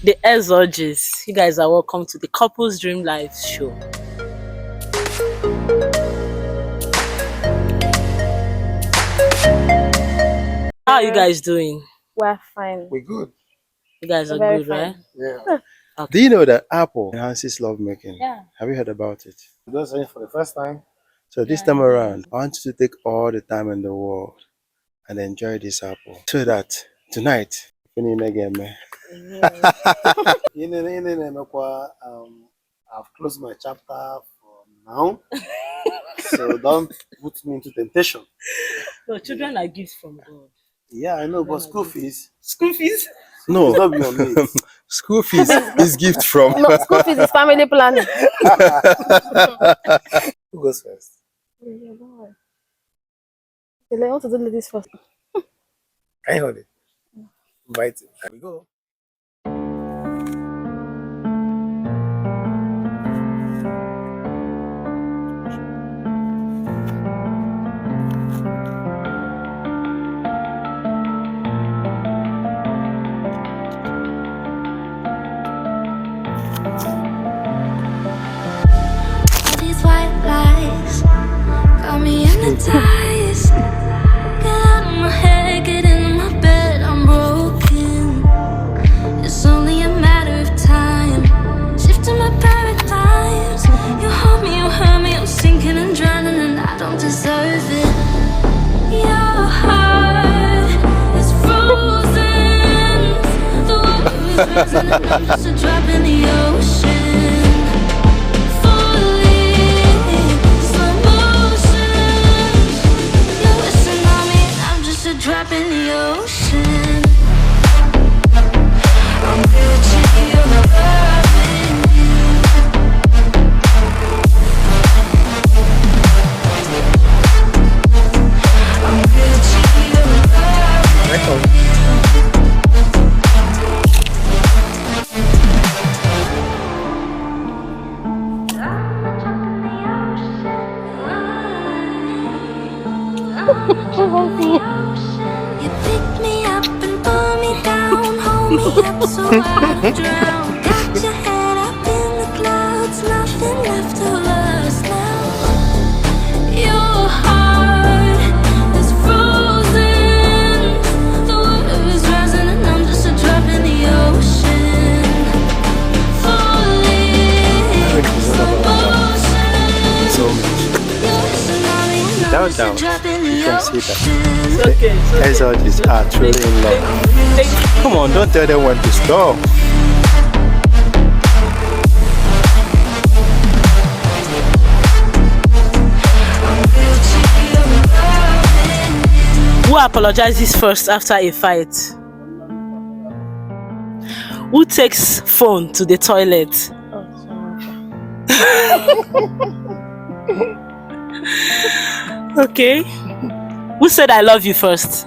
The EZEORJIS. You guys are welcome to the Couples Dream Life show. How are you guys doing? We're fine. We're good. You guys We're are very good, right? Yeah. Okay. Do you know that Apple enhances lovemaking? Yeah. Have you heard about it? I'm just saying for the first time. So this Yeah, time yeah. around, I want you to take all the time in the world and enjoy this apple. So that tonight, again, man. I've closed my chapter for now. So don't put me into temptation. No, children are gifts from God. Yeah, I know, but school fees. School fees? No. It's not beyond me. School fees is gift from. No, school fees is family planning. Who goes first? Yeah, don't worry. Okay, I want to do ladies first. Can you hold it? Invite it. Here we go. These white lies got me hypnotized. Get out of my head, get into my bed, I'm broken. It's only a matter of time. Shifting my paradigms. You hold me, you hurt me, I'm sinking and drowning, and I don't deserve it. Your heart is frozen. The water is rising, and I'm just a drop in the ocean. Drop in the ocean. I'm Gucci, you're loving you. I'm Gucci, you're loving you. You pick me up and pull me down, hold me up so I don't drown. Got your head up in the clouds, nothing left of us now. Your heart is frozen. The water is rising and I'm just a drop in the ocean. Falling slow motion. So much. Without doubt, you can see that. Okay. EZEORJIS are truly in love. Come on, don't tell them when to stop. Who apologizes first after a fight? Who takes phone to the toilet? Okay. Who said I love you first?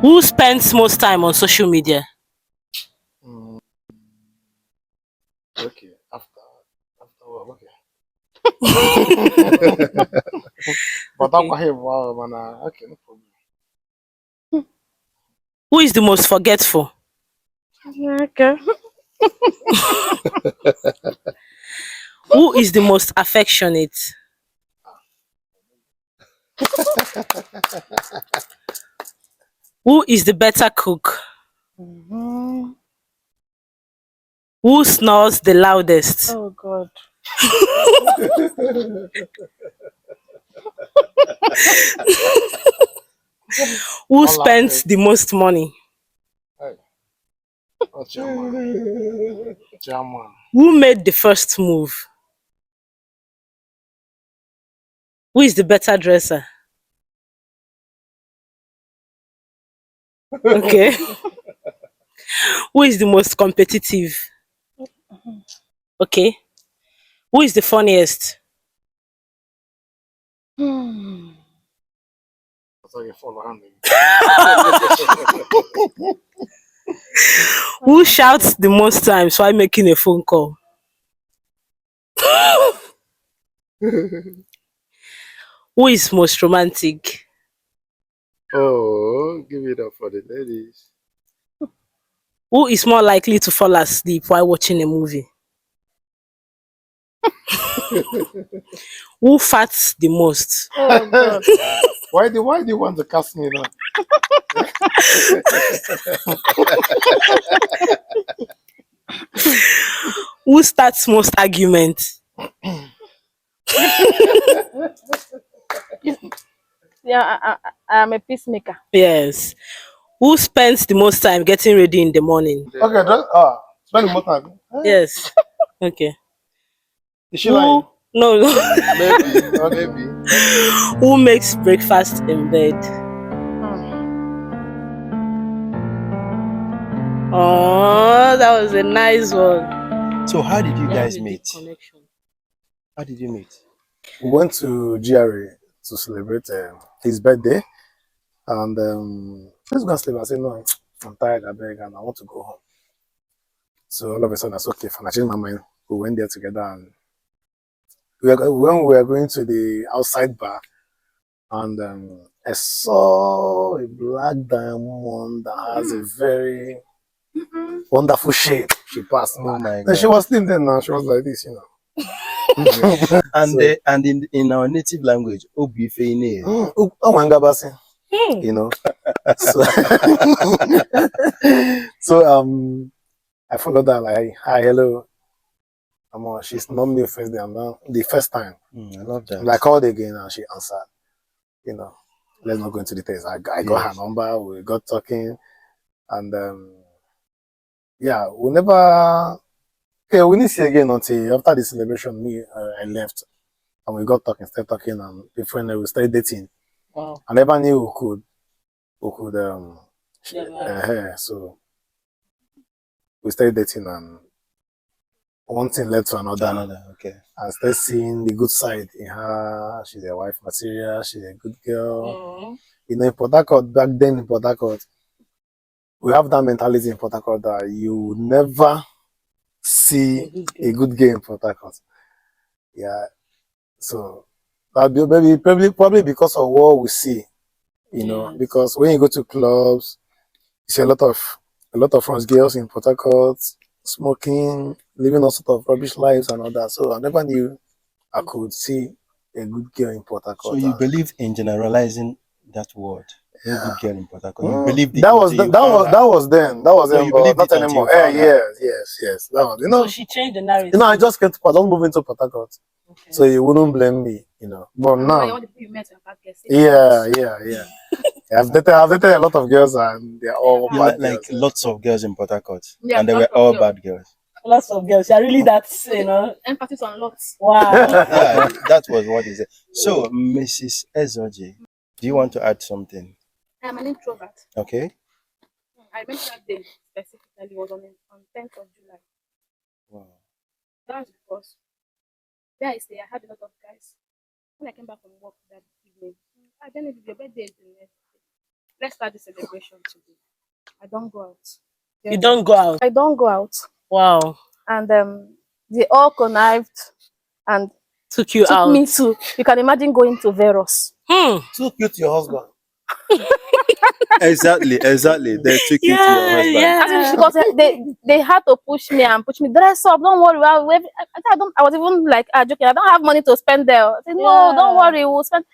Who spends most time on social media? Okay, after work, okay. But Okay. okay, no problem. Who is the most forgetful? Okay. Who is the most affectionate? Who is the better cook? Who snores the loudest? Oh God. Who spends the most money? Who made the first move? Who is the better dresser? Okay. Who is the most competitive? Okay. Who is the funniest? Who shouts the most times while making a phone call? Who is most romantic? Oh, give it up for the ladies. Who is more likely to fall asleep while watching a movie? Who farts the most? Oh God. Why do you want to cast me now? Who starts most arguments? Yeah, I'm a peacemaker. Yes. Who spends the most time getting ready in the morning? Okay, spend more time. Yes. Okay. Is she lying? No, no. Maybe, maybe. Who makes breakfast in bed? Oh, that was a nice one. So how did you We have guys a deep meet? connection. How did you meet? We went to GRA to celebrate his birthday, and let's go and sleep. I said, no, I'm tired, I beg, and I want to go home. So all of a sudden, I said, okay, fine. I changed my mind. We went there together, and when we were going to the outside bar, and I saw a black diamond that has a very wonderful shape. She passed by. Oh my And she God. was slim then now. She was like this, And So- and in our native language, Obifene. Oh my God, you know. So, so I followed her like, hi, hello. She's not me the first day. I'm not the first time. I love that. And I called again and she answered. You know, let's not go into details. I got Yes. her number. We got talking, and yeah, we never. Yeah, we didn't see again until after the celebration. I left, and we got talking, started talking, and before we started dating. Wow. I never knew we could so we started dating, and one thing led to another. Okay. I started seeing the good side in her. She's a wife material. She's a good girl. You know, in Port Harcourt, back then in Port Harcourt, we have that mentality in Port Harcourt that you would never see a good girl in Port Harcourt. Yeah. So probably because of what we see, you know, because when you go to clubs, you see a lot of France girls in Port Harcourt smoking, living all sort of rubbish lives and all that. So I never knew I could see a good girl in Port Harcourt. So you believe in generalizing that word? Yeah. Good girl in Port Harcourt. You believed it that was until you that found was out? that was then. That was So then, you but believed not it until anymore. you found out? Yes. That was, you know. So she changed the narrative. You know, I just came to Port. I don't move into Port Harcourt, so you wouldn't blame me. You know, but now, yeah. I've dated a lot of girls, and they're all You bad like girls. lots of girls in Port Harcourt, Yeah, and they were lots of all girls. bad girls. Lots of girls. You're really that, Emphasis on lots. Wow. Yeah, that was what he said. So, Mrs. Ezoji, do you want to add something? I'm an introvert. Okay. I remember that day specifically was on 10th of July. Wow. That's because there I stay, I had a lot of guys. When I came back from work that evening, I don't know if your birthday is the next day. Let's start the celebration today. I don't go out. You don't go out. I don't go out. Wow. And they all connived and Took you took out. me to, you can imagine going to Veros. Took you to your husband. Exactly. They took you to your husband. I think because they had to push me, dress up, don't worry. I was even like joking, I don't have money to spend there. I said, no, don't worry, we'll spend.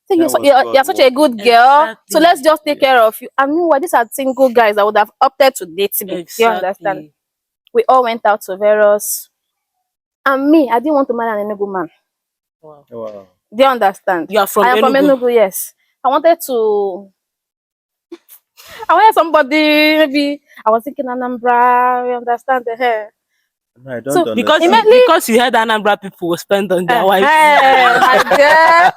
So That was you're God such a good girl, so let's just take care of you. And meanwhile, these are single guys that would have opted to date me. Do you understand? We all went out to Veros. And me, I didn't want to marry an Enugu man. Wow. Wow. Do you understand? You are from I am from Enugu? Enugu, yes. I wanted somebody, maybe I was thinking Anambra, you understand the hair. No, I don't So, understand. Because you heard Anambra people will spend on their wives. my dear.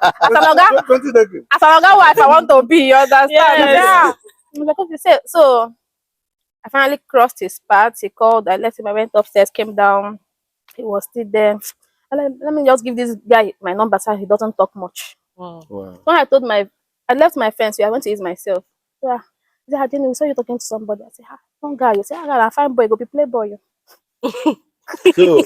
As an Oga wife, I want to be, you understand? Yes. Yeah. Like what you said. So I finally crossed his path. He called, I left him, I went upstairs, came down. He was still there. Let me just give this guy my number so he doesn't talk much. Wow. Wow. When I left my fence, I went to use myself. Yeah. He said, Jenny, we saw you talking to somebody. I said, one guy. You say, I fine boy, go be playboy. So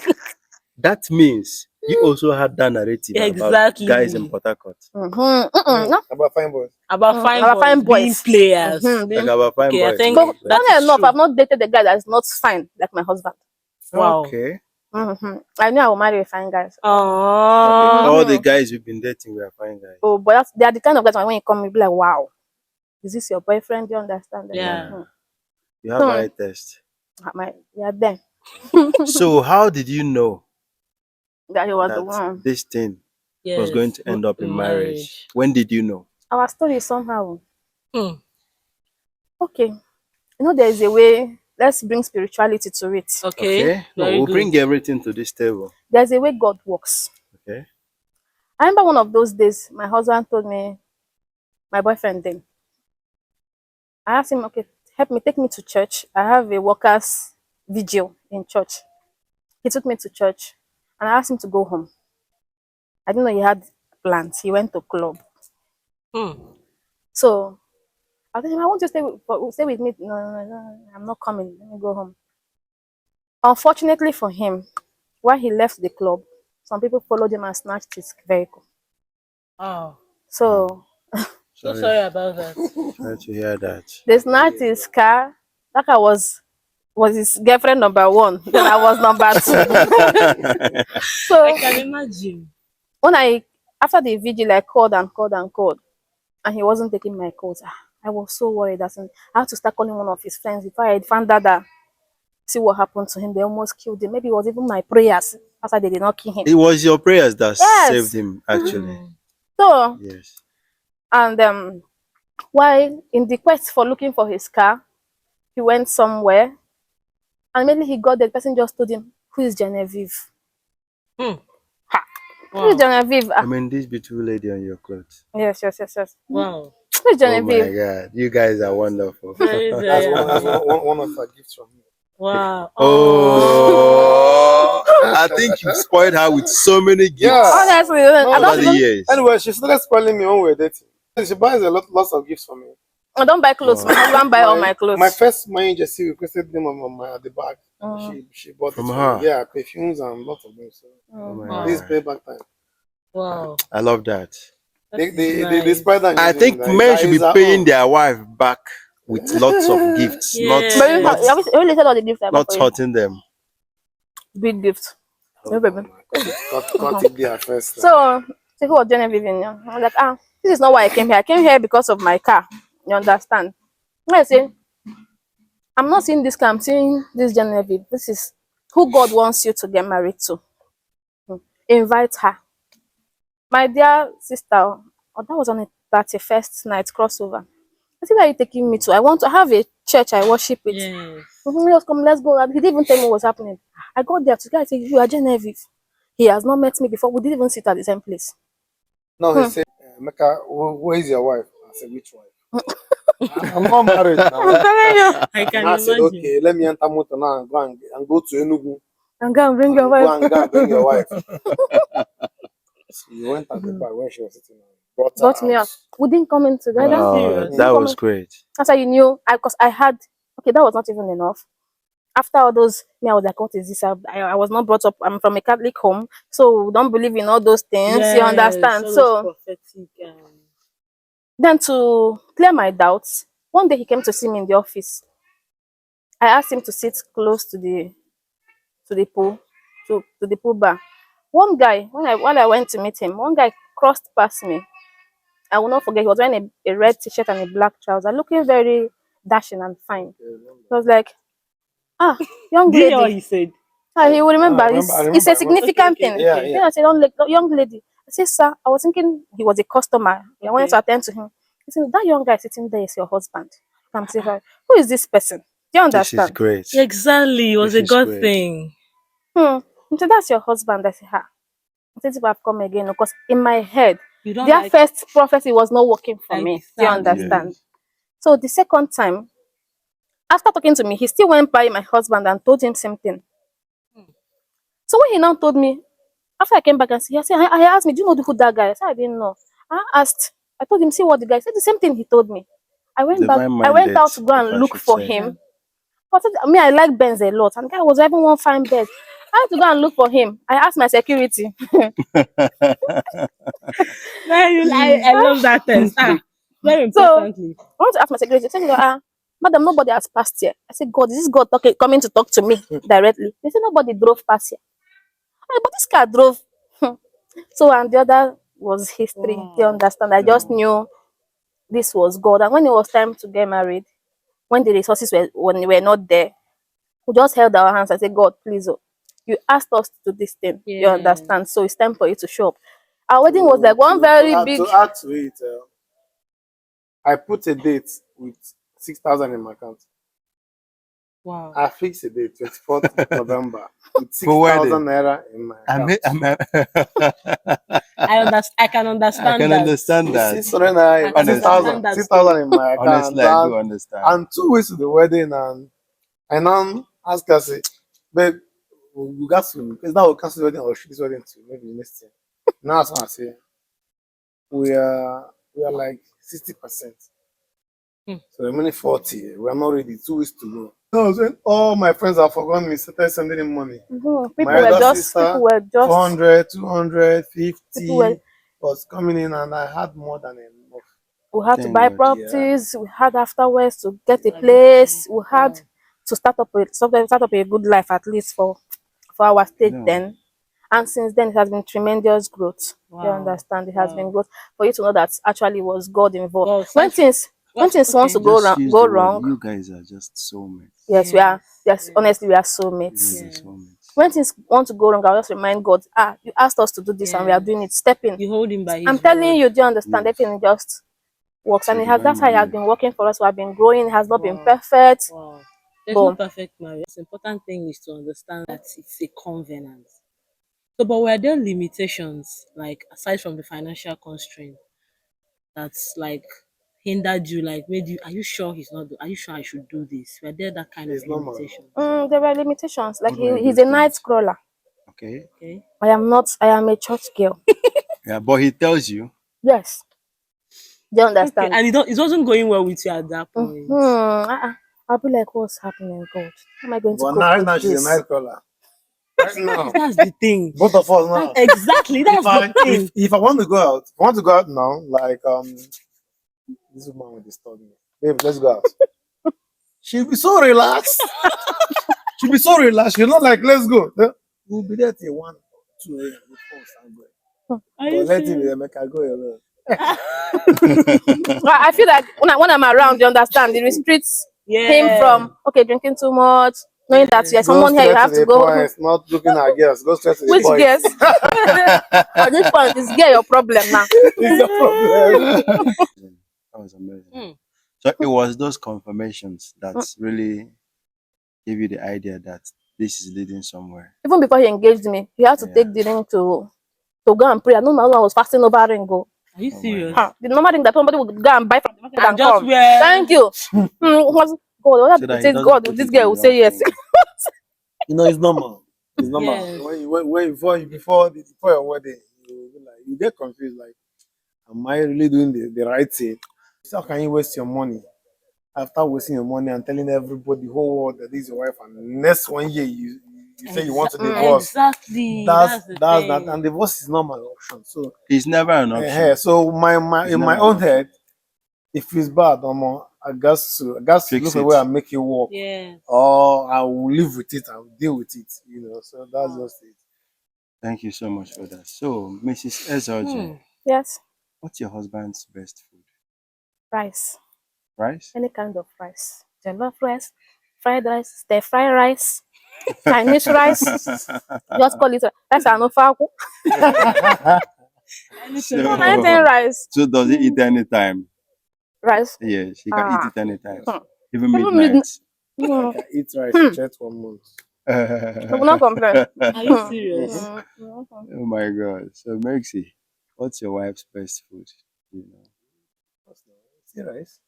that means You also had that narrative Exactly. about guys in Port Harcourt. No. About fine boys. About fine About fine boys being boys. players. Like about fine Okay, I boys. think But that funny is enough, true. I've not dated a guy that's not fine like my husband. Wow. Okay. I knew I would marry a fine guy. All the guys you've been dating were fine guys. Oh, but they are the kind of guys when you come, you be like, wow, is this your boyfriend? Do you understand? Yeah. You have eye test. We are there. So how did you know That he was the that one. this thing Yes. was going to end up in marriage? When did you know? Our story is somehow. Hmm. Okay. You know, there is a way. Let's bring spirituality to it. Okay. No, Very we'll good. bring everything to this table. There's a way God works. Okay. I remember one of those days, my husband told me, my boyfriend then, I asked him, okay, help me, take me to church. I have a workers' vigil in church. He took me to church and I asked him to go home. I didn't know he had plans. He went to club. Hmm. So I told him, I want you to stay with me. No, I'm not coming. Let me go home. Unfortunately for him, while he left the club, some people followed him and snatched his vehicle. Oh. So So sorry about that. Sorry to hear that. they snatched his car. That car was his girlfriend number one. Then I was number two. So I can imagine. when after the vigil, I called and called and called, and he wasn't taking my calls. I was so worried that I had to start calling one of his friends before I found out that see what happened to him. They almost killed him. Maybe it was even my prayers after they did not kill him. It was your prayers that Yes. saved him, actually. So Yes. and while in the quest for looking for his car, he went somewhere, and immediately he got there, the person just told him, "Who is Genevieve?" Hmm. Who is Wow. Genevieve? I mean, this beautiful lady on your clothes. Yes. Wow. Who is Oh my Genevieve? God, you guys are wonderful. Very, That's very one of her gifts from me. wow. Oh, I think you've spoiled her with so many gifts Yeah. Honestly, No, I over don't the even. years. Anyway, she started spoiling me when we were dating. She buys lots of gifts for me. I don't buy clothes. My husband buy all my clothes. My first money just requested them at the back. She bought From it for her? me. Yeah, perfumes and lots of things. So Oh my Wow. this God. payback time. Wow. I love that. They spread that. I think men should be paying their wife back with lots of gifts, Yes. But you not already said all the gifts I bought not for you. hurting them. Big gifts. No, baby. Cut it there first. So who was Genevieve in here? I was like, this is not why I came here. I came here because of my car. You understand? When I say, I'm not seeing this car, I'm seeing this Genevieve. This is who God wants you to get married to. Invite her. My dear sister, that was on a 31st night crossover. I said, where are you taking me to? I want to have a church I worship with. Yes. Let's come, let's go. He didn't even tell me what was happening. I got there to guy said, you are Genevieve. He has not met me before. We didn't even sit at the same place. No, he said, Mecca, where is your wife? I said, which wife? I'm not married now. I can And I said, imagine. okay, let me enter motor now and go to Enugu. And go and bring your wife. Go and bring your wife. So you went at the back when she was sitting down. Got me out. We didn't come in together. Serious? That was great. That's how you knew. Because I had, okay, that was not even enough. After all those, I was like, what is this? I was not brought up, I'm from a Catholic home, so we don't believe in all those things. Yes, you understand? all So those prophetic, then to clear my doubts, one day he came to see me in the office. I asked him to sit close to the pool, to the pool bar. One guy, while I went to meet him, one guy crossed past me. I will not forget, he was wearing a red t-shirt and a black trouser, looking very dashing and fine. He was like, young Do you hear what lady. he said? He will remember. I remember. It's a significant Okay, thing. Yeah, Then I said, young lady. I said, sir, I was thinking he was a customer. I wanted to attend to him. He said, that young guy sitting there is your husband. Come see her. Who is this person? Do you This is understand? great. Exactly. It was This a is good great. thing. He said, that's your husband. I said, I said, if I've come again, because in my head, You don't their like first prophecy was not working for me. Do you Exactly. understand? So the second time, after talking to me, he still went by my husband and told him something. So when he now told me, after I came back and said, I asked me, do you know who that guy is? I said, I didn't know. I told him, see what the guy said, the same thing he told me. I went back, Divine I went minded, out to go if and I look should for say. him. But I mean, I like Benz a lot, and the guy was having one fine Benz. I had to go and look for him. I asked my security. I love that test. Very So importantly. I want to ask my security. Say, madam, nobody has passed here. I said, God, is this God coming to talk to me directly? They said nobody drove past here. But this car drove. So and the other was history. You understand? I just knew this was God. And when it was time to get married, when the resources were not there, we just held our hands and said, God, please, oh, you asked us to do this thing. You Yeah. understand? So it's time for you to show up. Our wedding was like one very big. To add to it, I put a date with 6,000 in my account. Wow. I fixed a date, 24th November, with For wedding. 6,000 naira in my account. I can understand I can that. understand that. 600 naira, I can understand that 6,000 in my account. Honestly, I do understand. And 2 weeks to the wedding, and I now ask her, say, babe, we got to, because now we'll cancel the wedding or shoot this wedding to maybe next year. Now that's what I say. We are like 60%. So remaining 40. We are not ready. 2 weeks to go. I was when all my friends have forgotten me, started sending me money. People My were elder just sister, 400, 200, 50 was coming in, and I had more than enough. We had to Thank buy God. properties. We had afterwards to get a place. We had to start up a good life at least for our state No. then. And since then, it has been tremendous growth. You Wow. understand? It has Wow. been growth for you to know that actually was God involved. Well, when things want to Just use go the word. wrong, You guys are just soulmates. yes, we are. Yes, honestly, we are soulmates. You guys are soulmates. When things want to go wrong, I'll just remind God, you asked us to do this and we are doing it. Step in. You hold him by his I'm telling word. you, do you understand? Yes. Everything just works. So And that's how it has been working for us. We have been growing. It has not been Wow. perfect. Wow. There's no But perfect marriage. The important thing is to understand that it's a covenant. So, but were there limitations, like aside from the financial constraint, that's like hindered you, like made you, are you sure are you sure I should do this? Were there that kind It's of normal. limitation? there were limitations. Like What were he's those a night things? crawler. Okay. Okay. I am not. I am a church girl. Yeah, but he tells you. Yes. Do you Okay. understand? And it wasn't going well with you at that point. I'll be like, what's happening, God? How am I going to But cope now with she's a this? night caller. Right now, That's the thing. both of us now. Exactly. That's the thing. If I want to go out, now, like this woman will disturb me. Babe, let's go out. She'll be so relaxed. She'll be so relaxed. She'll not like, let's go. We'll be there till 1, 2 a.m. before we start going. Are But you let him serious? make her go alone. I feel like when I'm around, you understand, it restricts him from drinking too much, knowing that there's Go someone here you straight have to to the go. point, not looking at girls. Go straight to the Which point. girls? At this point, it's get your problem now. It's a problem. That was amazing. Mm. So it was those confirmations that really gave you the idea that this is leading somewhere. Even before he engaged me, he had to take the ring to go and pray. I know my husband was fasting over ring. Go. Are you serious? The normal thing that somebody would go and buy from the market and just come. wear. Thank you. God, So that he says doesn't God, put this it girl on will the say wrong yes. finger. It's normal. It's normal. Yes. Before your wedding, you get confused. Like, am I really doing the right thing? So how can you waste your money? After wasting your money and telling everybody, the whole world, that this is your wife, and next 1 year you say you want to divorce. Exactly. That's the that, thing. and divorce is not my option. So It's never an option. so It's in my never own an head, if it's bad, I got to Fix look it. away and make it work. Yeah. Or I will live with it and deal with it. So that's just it. Thank you so much for that. So, Mrs. EZEORJIS, Yes, what's your husband's best food? rice. Rice? Any kind of rice. Jollof rice, fried rice, stir fry rice, Chinese rice. Just call it rice and ofaku. Anything rice. So does he eat anytime? Rice. Yes, he can eat it anytime. Hmm. Even Even midnight. I can eat rice in church 1 month. I will not complain. Are you serious? Oh my God. So, Mercy, what's your wife's best food? You know, See rice?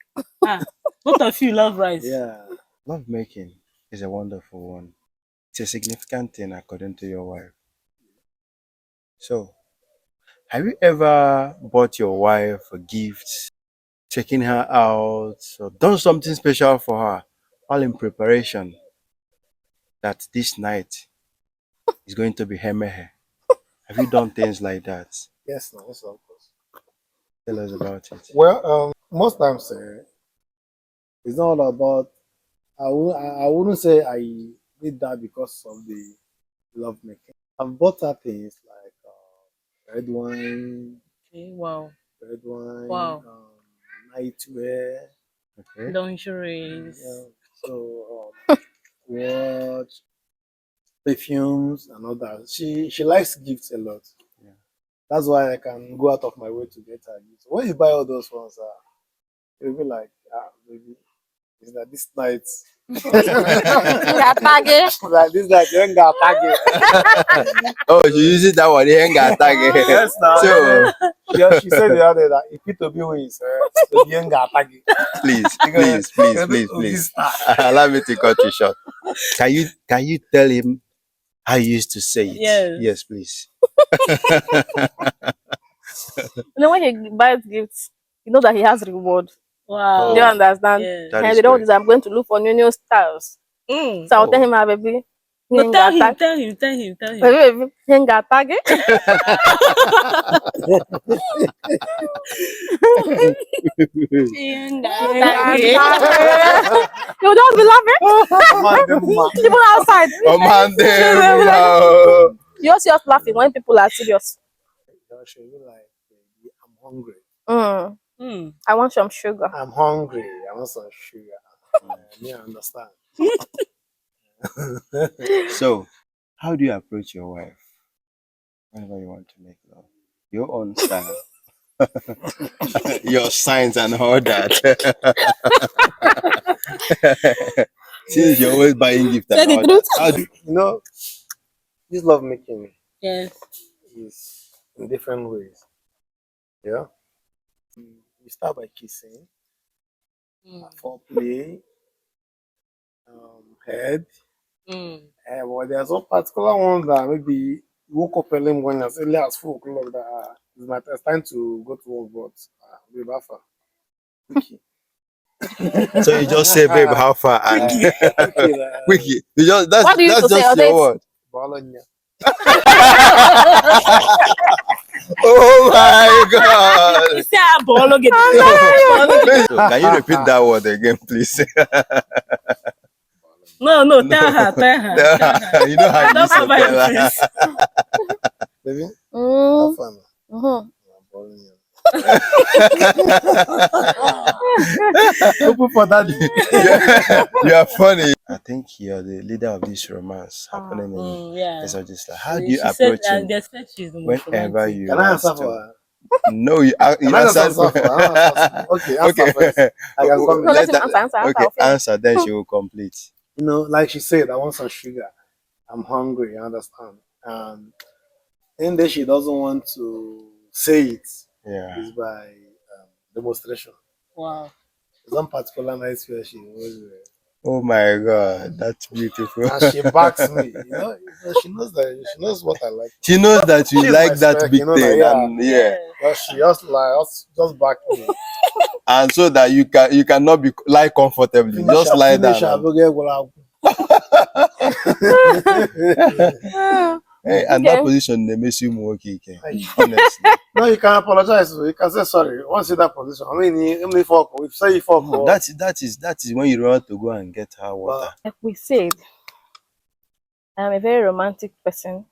Both of you love rice. Yeah. love making is a wonderful one. It's a significant thing according to your wife. So, have you ever bought your wife a gift, taken her out, or done something special for her, all in preparation that this night is going to be hemehe. Have you done things like that? Yes, no, yes, of course. Tell us about it. Well, most times it's not all about. I wouldn't say I did that because of the love making. I've bought her things like red wine, Okay, wow. red wine, Wow. nightwear, Okay. Lingeries. yeah, so watch, perfumes, and all that. She likes gifts a lot. Yeah. That's why I can go out of my way to get her gifts. When you buy all those ones, you'll be like, baby, is that this night? Nggak tage. Like this night, you ain't got target. Oh, you use it that one, you ain't got tag. Yes, now. So She said the other day that if it to be wins, to be ain't got target. please. Allow me to cut you short. Can you tell him how you used to say it? Yes. Yes, please. When he buys gifts, you know that he has reward. Wow. Do you understand? Yes. That And is they don't great. I'm going to look for new styles. Mm. So I'll tell Oh. him, baby. No, tell him, Baby, tell him. baby, nggak tage. You'll just be laughing. Even outside. Oh man, You're just laughing when people are serious. She'll be like, baby, I'm hungry. Mm. I want some sugar. I'm hungry. I want some sugar. Me, I understand. So, how do you approach your wife whenever you want to make love? Your own style, your signs, and all that. Since you're always buying gifts Say and the all truth. that, how do You know, this love making Yes. is in different ways. Yeah. We start by kissing, Mm. foreplay, head. Mm. But there's one particular one that maybe you woke up early morning as early as 4 o'clock that it's time to go to work, but we buffer. Wiki. so you just say, babe, how far? And wiki. You just What do you used that's to say? just your word. Bologna. Oh my god. You say I'm biology. So, can you repeat that word again, please? No, tell her. You know how I you don't used to have my tell her. face. Baby, have Mm. fun. Mhm. Bologna. Open for daddy. You are funny. I think you're the leader of this romance happening in Yeah. EZEORJIS. How do you She said, approach him they said she's the most whenever romantic. you Can I want answer for to? her? No, you Can I just answered answer for her? I don't answer for- Okay, answer first. okay. I can come No, in. let him answer. Okay, Okay. answer, then she will complete. You know, like she said, I want some sugar. I'm hungry, you understand? And in there, she doesn't want to say it. Yeah. It's by demonstration. Wow. Some particular nights where she always Oh my god, that's beautiful. and she backs me. She knows that she knows what I like. She knows that you She's like my that spec, big that, thing, yeah. and yeah, But she just back me. and so that you cannot be lie comfortably, just lie down. And, hey, and that Okay. position they makes you more okay, honestly. No, you can apologize. You can say sorry. Once in that position, I mean, if you say you fuck, That is when you don't want to go and get her water. Like we said, I'm a very romantic person.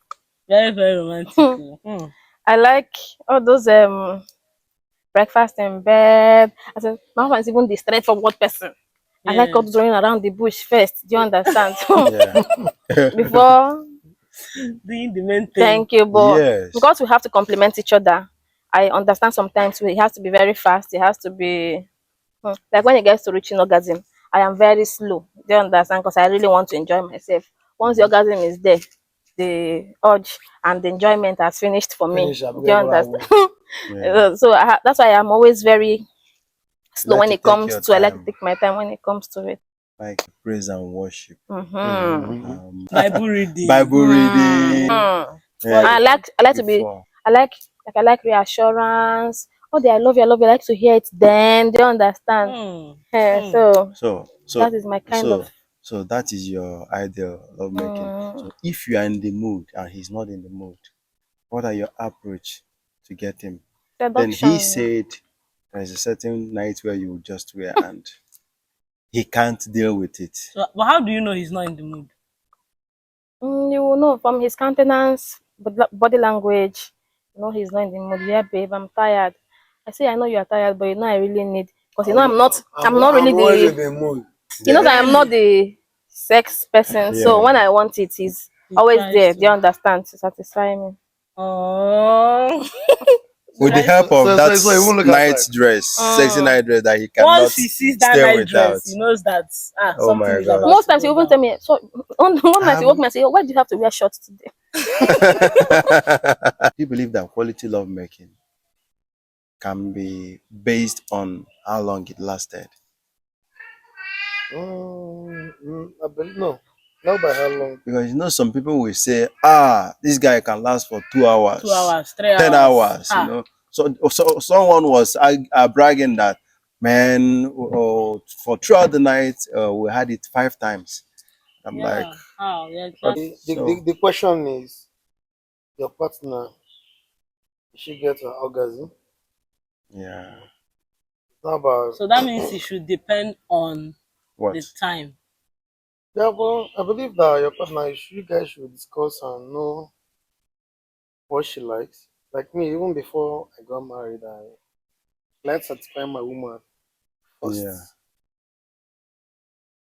Very, very romantic. Mm. I like all those breakfast in bed. I said, my husband is even the straightforward person. I like all those running around the bush first. Do you understand? Yeah. Before, Doing the main thing. thank you, but Yes. because we have to complement each other, I understand sometimes he has to be very fast. He has to be like when it gets to reaching orgasm, I am very slow. Do you understand? Because I really want to enjoy myself. Once the orgasm is there, the urge and the enjoyment has finished for me. Do you understand? Yeah. So that's why I'm always very slow Like when to it take comes your to. I like to time. take my time when it comes to it. Like praise and worship. Bible reading. Bible reading. Yeah. I like to be. Before. I like reassurance. Oh, I love you. I love you. I like to hear it. Then do you understand? Mm. Yeah, Mm. so So that is my kind of. So that is your ideal lovemaking. So if you are in the mood and he's not in the mood, what are your approach to get him? Then he Seduction. said there's a certain night where you will just wear and he can't deal with it. So, but how do you know he's not in the mood? You will know from his countenance, body language. You know he's not in the mood. Yeah, babe, I'm tired. I say I know you are tired, but you know I really need because you know I'm not really I'm always in the the mood. you know that I'm not Really? the sex person. So Yeah. when I want it, he's He always tries there. Do you to. understand to satisfy me? Oh. With the Tries help to. of that So even look night outside. dress, sexy Mm. night dress that he cannot Once he sees that stay night without. dress, he knows that Oh something my is god. about Most to times he go even tell down. me. So one night he woke me and say, "Oh, why do you have to wear shorts today?" Do you believe that quality lovemaking can be based on how long it lasted? I believe no. Not by how long. Because you know some people will say, this guy can last for 2 2 hours, hours, 3 10 hours. hours, you know. So someone was bragging that, man, for throughout the night, we had it 5 times. I'm like, Yeah. Oh, yeah, okay, exactly. so The question is your partner, did she get her orgasm? yeah, It's not about So that means it should depend on the what? time. yeah, well, I believe that your partner you guys should discuss and know what she likes. Like me, even before I got married, I like to satisfy my woman Yeah, first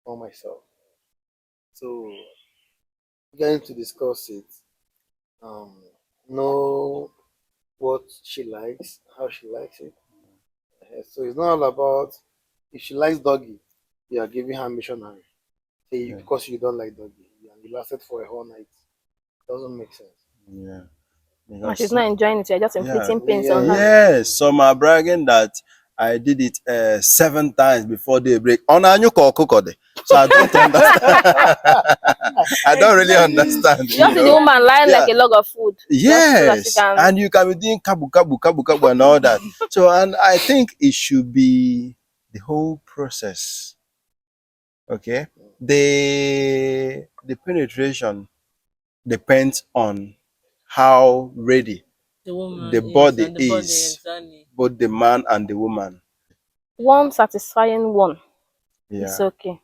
for myself. So getting to discuss it, um, know what she likes, how she likes it. So it's not all about if she likes doggy, you are giving her missionary. Say yeah, because you don't like doggy, and you lasted for a whole night. Doesn't make sense. yeah. And Because she's not enjoying it. You're just yeah, inflicting pains on her. Yeah. yes, some are bragging that I did it 7 times before daybreak. On a new cooker. So I don't understand. I don't really Exactly. understand, You you just see the know. woman Exactly. lying like Yeah, a log of food, just so that she yes. can. And you can be doing kabu kabu kabu kabu and all that. So and I think it should be the whole process. Okay. The penetration depends on how ready The the woman is, body and the body, is, exactly. both the man and the woman. One satisfying one is Yeah, okay.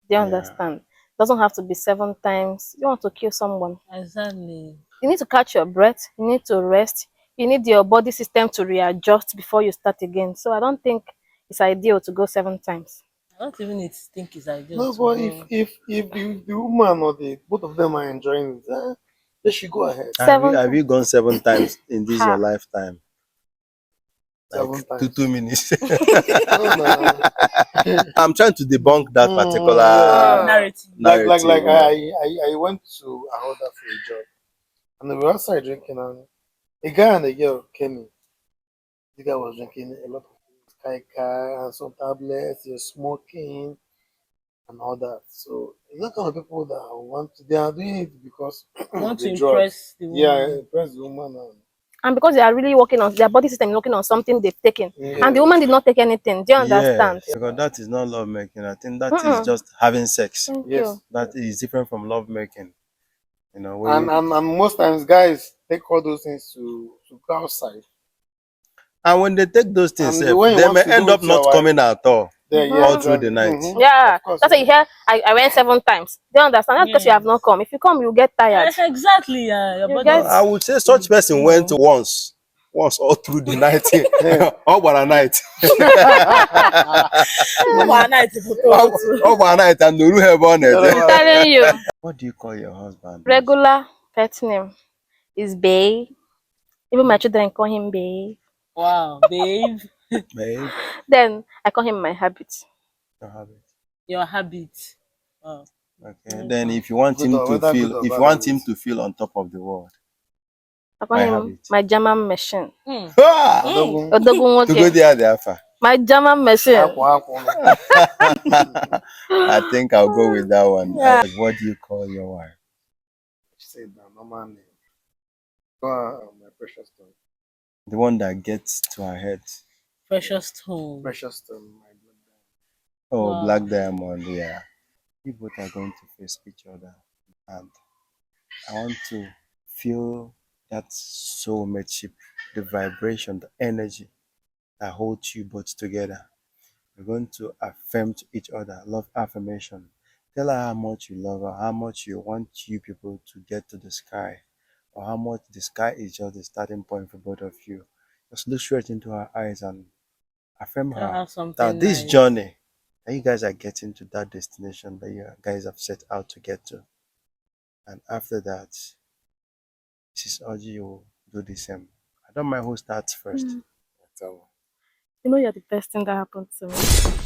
Do you yeah, understand? Doesn't have to be 7 times. You want to kill someone. Exactly. You need to catch your breath. You need to rest. You need your body system to readjust before you start again. So I don't think it's ideal to go 7 times. I don't even need to think it's ideal No, to but go. if the woman or the both of them are enjoying it, they should go ahead Seven have you times. gone 7 times in this your Ha. lifetime? Like seven two times. two minutes. No, no. I'm trying to debunk that Yeah. particular Narrative. narrative, you know. I went to Ahoda for a job, and we were outside drinking, and a guy and a girl came in. The guy was drinking a lot of things, kai kai and some tablets, he was smoking and all that. So it's not kind of people that want to. They are doing it because Want of to the drugs. impress the Yeah, woman. impress the woman. And, And because they are really working on their body system, is working on something they've taken. And the yeah. woman did not take anything. Do you understand? Yes, because that is not love making. I think that is Mm-mm. just having sex. Thank you. Yes. That is different from love making. You know, And most times guys take all those things to go outside. and when they take those things, And the way you they want may to do end up with your not wife, coming at all, there, yeah, all through Mm-hmm. the exactly. night. Yeah. Of course, That's why you yeah. hear I went 7 times. Do you understand? Not because you have Yes. not come. If you come, you get tired. Exactly. Your You body get I is, would say such person you went know. once all through the night, all but a night, Overnight, all but a night, and no have on I'm it. telling you. What do you call your husband? Regular pet name is Bay. Even my children call him Bay. Wow, babe, Babe, Then I call him my habit. your habit. your habit. Wow. Okay. Nice Then one. if you want Good him or to whether good feel, or if you bad want him habits. to feel on top of the world, I call my him habit. my German machine. Hmm. Ah! Hmm. Adogun, Odogun To go Woke. there, the alpha. My German machine. akwa akwa. I think I'll go with that one. Yeah. What do you call your wife? She said that normal name. Go on, my precious stone. The one that gets to her head. Precious stone. Precious stone, my blood. Oh, Black Wow. Diamond, yeah. You both are going to face each other. And I want to feel that soulmateship, the vibration, the energy that holds you both together. We're going to affirm to each other, love affirmation. Tell her how much you love her, how much you want you people to get to the sky, or how much the sky is just the starting point for both of you. Just look straight into her eyes and affirm Tell her her that something this nice. journey that you guys are getting to that destination that you guys have set out to get to. And after that, Mrs. Oji will do the same. I don't mind who starts first. Tell me. You know you're the best thing that happened to me.